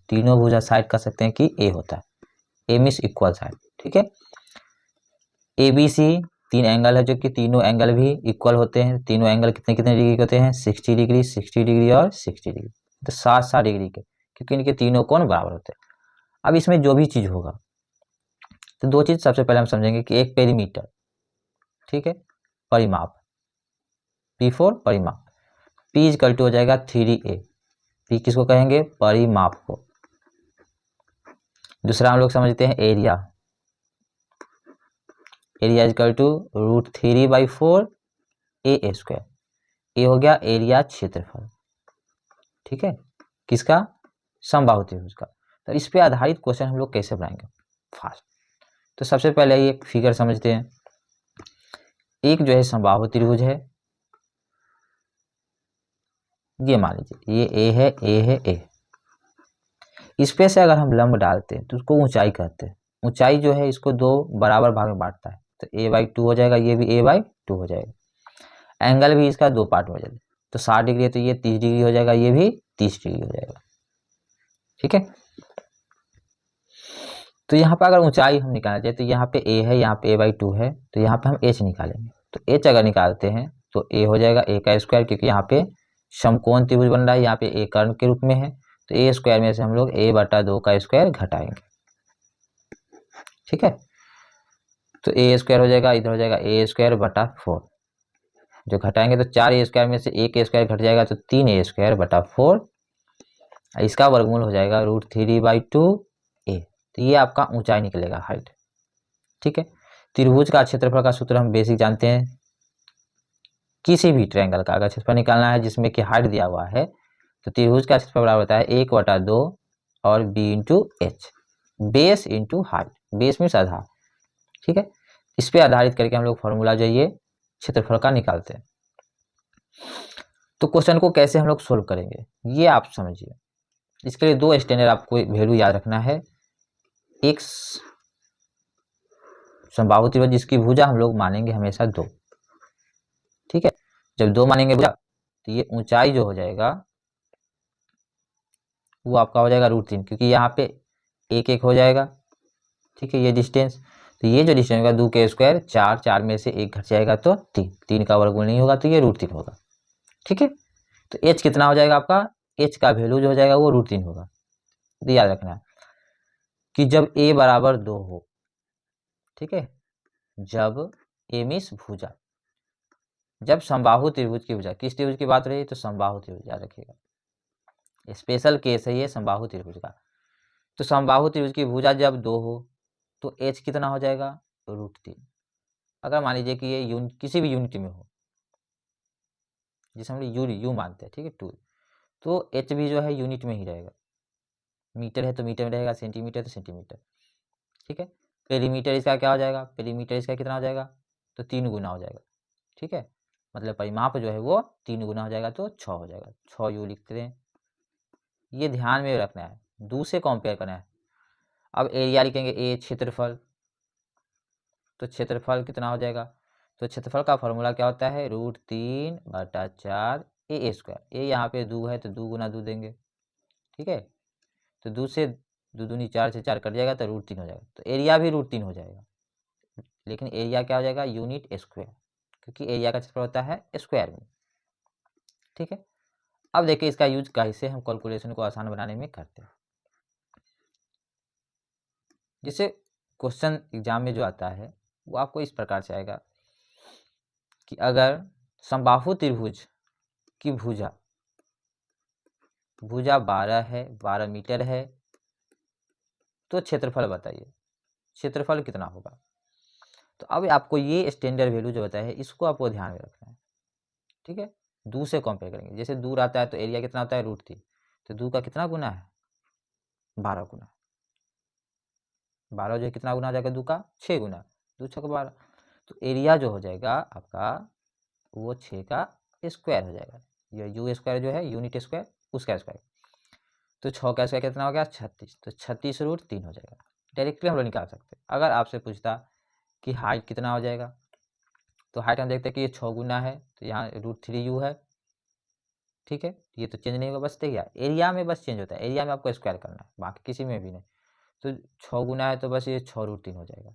तीनों भुजा साइड कर सकते हैं कि ए होता है, ए मीन्स इक्वल साइड। ठीक है, ए बी सी 3 एंगल है जो कि तीनों एंगल भी इक्वल होते हैं। तीनों एंगल कितने कितने डिग्री के होते हैं, 60 डिग्री, 60 डिग्री और 60 डिग्री, तो 60-60 डिग्री के, क्योंकि इनके तीनों कोण बराबर होते हैं। अब इसमें जो भी चीज़ होगा तो दो चीज़ सबसे पहले हम समझेंगे कि एक पेरीमीटर, ठीक है, परिमाप, P4 परिमाप, P इक्वल टू हो जाएगा 3A। P किसको कहेंगे, परिमाप को। दूसरा हम लोग समझते हैं area, area equal to √3/4 A²। A हो गया एरिया, क्षेत्रफल। ठीक है, किसका, समबाहु त्रिभुज का। तो इस पे आधारित क्वेश्चन हम लोग कैसे बनाएंगे फास्ट। तो सबसे पहले एक फिगर समझते हैं। एक जो है समबाहु त्रिभुज है, ये मान लीजिए ये ए है, ए है, ए। इस पे से अगर हम लंब डालते हैं तो उसको ऊंचाई कहते हैं। ऊंचाई जो है इसको दो बराबर भाग में बांटता है, तो a/2 हो जाएगा, ये भी a/2 हो जाएगा। एंगल भी इसका दो पार्ट में हो जाएगा, तो 60 डिग्री है तो ये 30 डिग्री हो जाएगा, ये भी 30 डिग्री हो जाएगा। ठीक है, तो यहाँ पर अगर ऊंचाई हम निकालना चाहे तो यहाँ पे a है, यहाँ पे a/2 है, तो यहाँ पे हम h निकालेंगे। तो h अगर निकालते हैं तो a हो जाएगा a², क्योंकि यहाँ पे समकोण त्रिभुज बन रहा है, यहाँ पे a कर्ण के रूप में है, तो a² में से हम लोग a/2 का स्क्वायर घटाएंगे। ठीक है, तो a² हो जाएगा, इधर हो जाएगा a²/4, जो घटाएंगे तो 4a² में से 1a² घट जाएगा, तो 3a²/4, इसका वर्गमूल हो जाएगा √3/2a। तो ये आपका ऊंचाई निकलेगा, हाइट। ठीक है, त्रिभुज का क्षेत्रफल का सूत्र हम बेसिक जानते हैं। किसी भी ट्रायंगल का अगर क्षेत्रफल निकालना है जिसमें कि हाइट दिया हुआ है, तो त्रिभुज का क्षेत्रफल बराबर होता है 1/2 और b into h, base into height, base means आधार। ठीक है, इस पे आधारित करके हम लोग फॉर्मूला जो ये क्षेत्रफल का निकालते हैं। तो क्वेश्चन को कैसे हम लोग सोल्व करेंगे ये आप समझिए। इसके लिए दो स्टैंडर्ड आपको वैल्यू याद रखना है। एक समबाहु त्रिभुज जिसकी भुजा हम लोग मानेंगे हमेशा 2। ठीक है, जब 2 मानेंगे भुजा तो ये ऊंचाई जो हो जाएगा वो आपका हो जाएगा √3, क्योंकि यहाँ पे 1 हो जाएगा। ठीक है, ये डिस्टेंस, तो ये जो डिस्टेंस होगा 2 के स्क्वायर, 4 में से 1 घट जाएगा तो 3 का वर्गमूल नहीं होगा, तो ये √3 होगा। ठीक है, तो h कितना हो जाएगा आपका, h का वैल्यू जो हो जाएगा वो √3 होगा। तो याद रखना है कि जब a बराबर 2 हो, ठीक है, जब a मीन्स भुजा, जब समबाहु त्रिभुज की भुजा, किस त्रिभुज की बात हो रही है, तो समबाहु त्रिभुज, याद रखिएगा, स्पेशल केस है ये समबाहु त्रिभुज का। तो समबाहु त्रिभुज की भुजा जब 2 हो तो h कितना हो जाएगा, √3। अगर मान लीजिए कि ये किसी भी यूनिट में हो, जिसे हम यू मानते हैं, ठीक है, 2, तो h भी जो है यूनिट में ही रहेगा। मीटर है तो मीटर में रहेगा, सेंटीमीटर तो सेंटीमीटर। ठीक है, पेरीमीटर इसका क्या हो जाएगा, पेरीमीटर इसका कितना हो जाएगा, तो 3 गुना हो जाएगा। ठीक है, मतलब परिमाप जो है वो 3 गुना हो जाएगा, तो 6 हो जाएगा। 6 यू लिखते हैं, ये ध्यान में रखना है, 2 से कंपेयर करना है। अब एरिया लिखेंगे, ए क्षेत्रफल, तो क्षेत्रफल कितना हो जाएगा, तो क्षेत्रफल का फॉर्मूला क्या होता है, √3/4 a²। ए यहाँ पे 2 है तो 2 गुना 2 देंगे। ठीक है, तो 2 से 2 दूनी 4 से 4 कट जाएगा तो √3 हो जाएगा, तो एरिया भी √3 हो जाएगा। लेकिन एरिया क्या हो जाएगा, यूनिट स्क्वायर, क्योंकि एरिया का क्षेत्रफल होता है स्क्वायर में। ठीक है, अब देखिए इसका यूज कैसे हम कैलकुलेशन को आसान बनाने में करते हैं। जैसे क्वेश्चन एग्जाम में जो आता है वो आपको इस प्रकार से आएगा कि अगर समबाहु त्रिभुज की भुजा 12 है, 12 मीटर है, तो क्षेत्रफल बताइए, क्षेत्रफल कितना होगा। तो अब आपको ये स्टैंडर्ड वैल्यू जो बताया है इसको आपको ध्यान में रखना है। ठीक है, 2 से कंपेयर करेंगे, जैसे दूर आता है तो एरिया कितना होता है, √3, तो 2 का कितना गुना है, 12 गुना। 12 जो है कितना गुना हो जाएगा, 2 का 6 गुना, 2 6 12, तो एरिया जो हो जाएगा आपका वो 6 का स्क्वायर हो जाएगा। ये u² जो है यूनिट स्क्वायर, उसका स्क्वायर, तो 6 का स्क्वायर कितना हो गया, 36, तो 36√3 हो जाएगा। डायरेक्टली हम लोग निकाल सकते हैं। अगर आपसे पूछता कि हाइट कितना हो जाएगा, तो हाइट हम देखते हैं कि ये 6 गुना है, तो यहाँ √3u है, ठीक है, ये तो चेंज नहीं होगा, बस देखिए एरिया में बस चेंज होता है, एरिया में आपको स्क्वायर करना है, बाकी किसी में भी नहीं। तो 6 गुना है तो बस ये 6√3 हो जाएगा।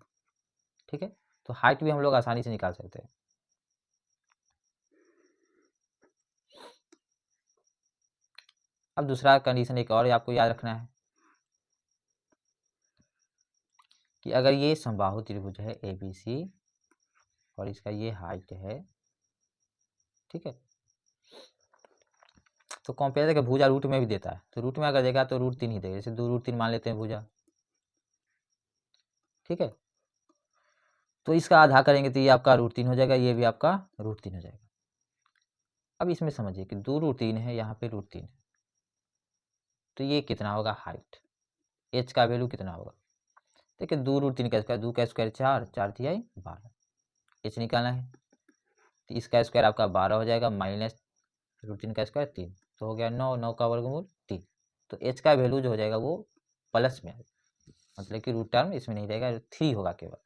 ठीक है, तो हाइट भी हम लोग आसानी से निकाल सकते हैं। अब दूसरा कंडीशन एक और आपको याद रखना है कि अगर ये समबाहु त्रिभुज है ABC और इसका ये हाइट है, ठीक है, तो कंपेयर देखिए भुजा रूट में भी देता है, तो रूट में अगर देगा तो √3 ही देगा, जैसे 2√3 मान लेते हैं भुजा। ठीक है, तो इसका आधा करेंगे तो ये आपका √3 हो जाएगा, ये भी आपका √3 हो जाएगा। अब इसमें समझिए कि 2√3 है, यहाँ पे √3 है, तो ये कितना होगा हाइट, h का वैल्यू कितना होगा। देखिए 2√3 का स्क्वायर, 2 का स्क्वायर 4, 4 तिहाई 12, h निकालना है, तो इसका स्क्वायर आपका 12 हो जाएगा, माइनस √3 का स्क्वायर 3, तो हो गया 9, 9 का वर्गमूल 3। तो h का वैल्यू जो हो जाएगा वो प्लस में है, मतलब कि रूट टर्म इसमें नहीं रहेगा, 3 होगा केवल।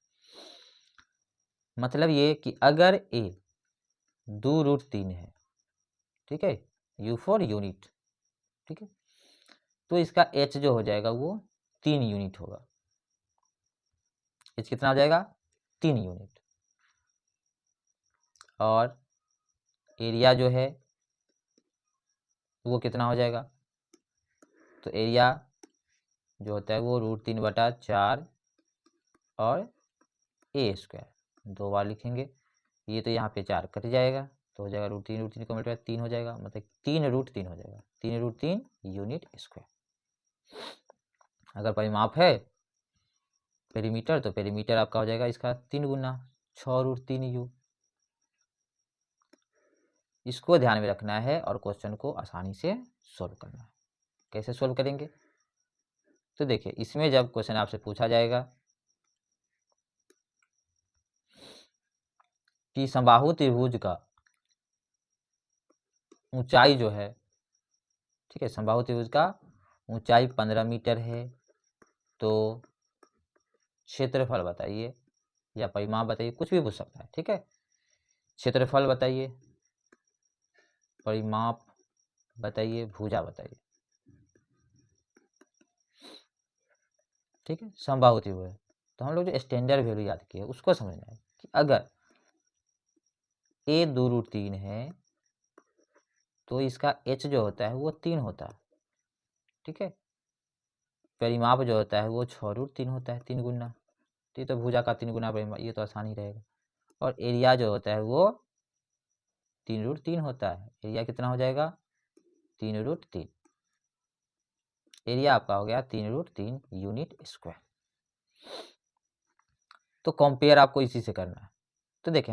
मतलब ये कि अगर a 2√3 है, ठीक है, U फॉर यूनिट, ठीक है, तो इसका h जो हो जाएगा वो 3 यूनिट होगा। h कितना हो जाएगा 3 यूनिट। और एरिया जो है वो कितना हो जाएगा, तो एरिया जो होता है वो √3/4 और a², 2 बार लिखेंगे, ये तो यहाँ पे 4 कट जाएगा, तो हो जाएगा √3 को मल्टीप्लाई 3 हो जाएगा, मतलब 3√3 हो जाएगा, 3√3 यूनिट स्क्वायर। अगर परिमाप है पेरीमीटर, तो पेरीमीटर आपका हो जाएगा इसका 3 गुना 6√3u। इसको ध्यान में रखना है और क्वेश्चन को आसानी से सोल्व करना है। कैसे सोल्व करेंगे, तो देखिए इसमें जब क्वेश्चन आपसे पूछा जाएगा कि समबाहु त्रिभुज का ऊंचाई जो है, ठीक है, समबाहु त्रिभुज का ऊंचाई 15 मीटर है, तो क्षेत्रफल बताइए या परिमाप बताइए, कुछ भी पूछ सकता है। ठीक है, क्षेत्रफल बताइए, परिमाप बताइए, भुजा बताइए। ठीक है, समबाहु त्रिभुज है, तो हम लोग जो स्टैंडर्ड वैल्यू याद किए उसको समझना है कि अगर a 2√3 है तो इसका h जो होता है वो 3 होता है। ठीक है, परिमाप जो होता है वो 6√3 होता है, 3 गुना, तो ये तो भुजा का 3 गुना परिमाप, ये तो आसान ही रहेगा। और एरिया जो होता है वो 3√3 होता है, एरिया कितना हो जाएगा 3√3, एरिया आपका हो गया 3√3 यूनिट स्क्वायर। तो कंपेयर आपको इसी से करना है। तो देखें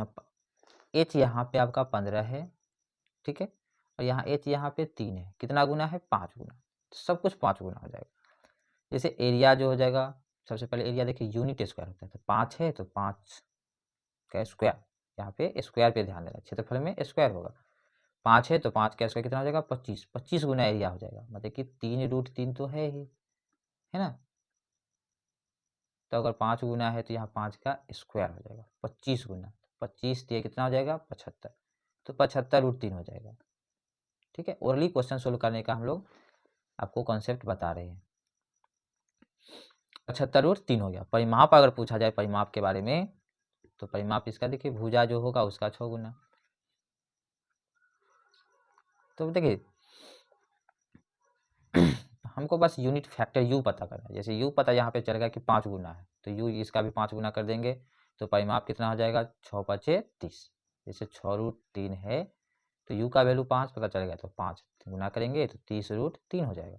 h यहाँ पे आपका 15 है, ठीक है, और यहाँ h यहाँ पे 3 है, कितना गुना है 5 गुना, तो सब कुछ 5 गुना हो जाएगा। जैसे एरिया जो हो जाएगा, सबसे पहले एरिया देखिए यूनिट स्क्वायर होता है, तो 5 है तो 5 का स्क्वायर, यहाँ पे स्क्वायर पे ध्यान देना, क्षेत्रफल में स्क्वायर होगा, 5 है तो 5 का स्क्वायर कितना हो जाएगा 25, 25 गुना एरिया हो जाएगा, मतलब कि 3√3 तो है ही, है ना। तो अगर 5 गुना है तो यहाँ 5 का स्क्वायर हो जाएगा, 25 गुना, 25 दिए कितना हो जाएगा 75, तो 75√3 हो जाएगा। ठीक है, ओरली क्वेश्चन सोल्व करने का हम लोग आपको कॉन्सेप्ट बता रहे हैं। 75√3 हो गया। परिमाप अगर पूछा जाए परिमाप के बारे में, तो परिमाप इसका देखिए भुजा जो होगा उसका 6 गुना। तो देखिए हमको बस यूनिट फैक्टर u पता करना है, जैसे u पता यहाँ पे चलेगा कि 5 गुना है, तो u इसका भी 5 गुना कर देंगे, तो परिमाप कितना हो जाएगा 6×5 = 30, जैसे 6√3 है तो u का वैल्यू 5 पता चलेगा, तो 5 गुना करेंगे तो 30√3 हो जाएगा।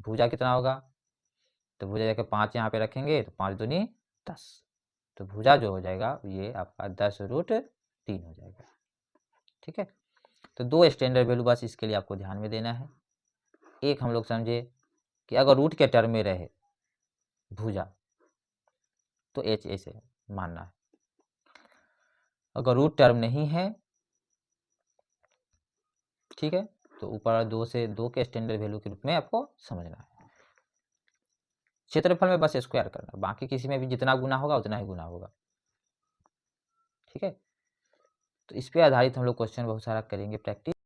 भुजा कितना होगा, तो भुजा जाकर 5 यहाँ पे रखेंगे तो 5 दूनी 10, तो भुजा जो हो जाएगा ये आपका 10√3 हो जाएगा। ठीक है, तो 2 स्टैंडर्ड वैल्यू बस इसके लिए आपको ध्यान में देना है। एक हम लोग समझे कि अगर रूट के टर्म में रहे भुजा तो h ऐसे मानना है, अगर रूट टर्म नहीं है, ठीक है, तो ऊपर 2 से 2 के स्टैंडर्ड वैल्यू के रूप में आपको समझना है। क्षेत्रफल में बस स्क्वायर करना, बाकी किसी में भी जितना गुना होगा उतना ही गुना होगा। ठीक है, तो इस पे आधारित हम लोग क्वेश्चन बहुत सारा करेंगे प्रैक्टिस।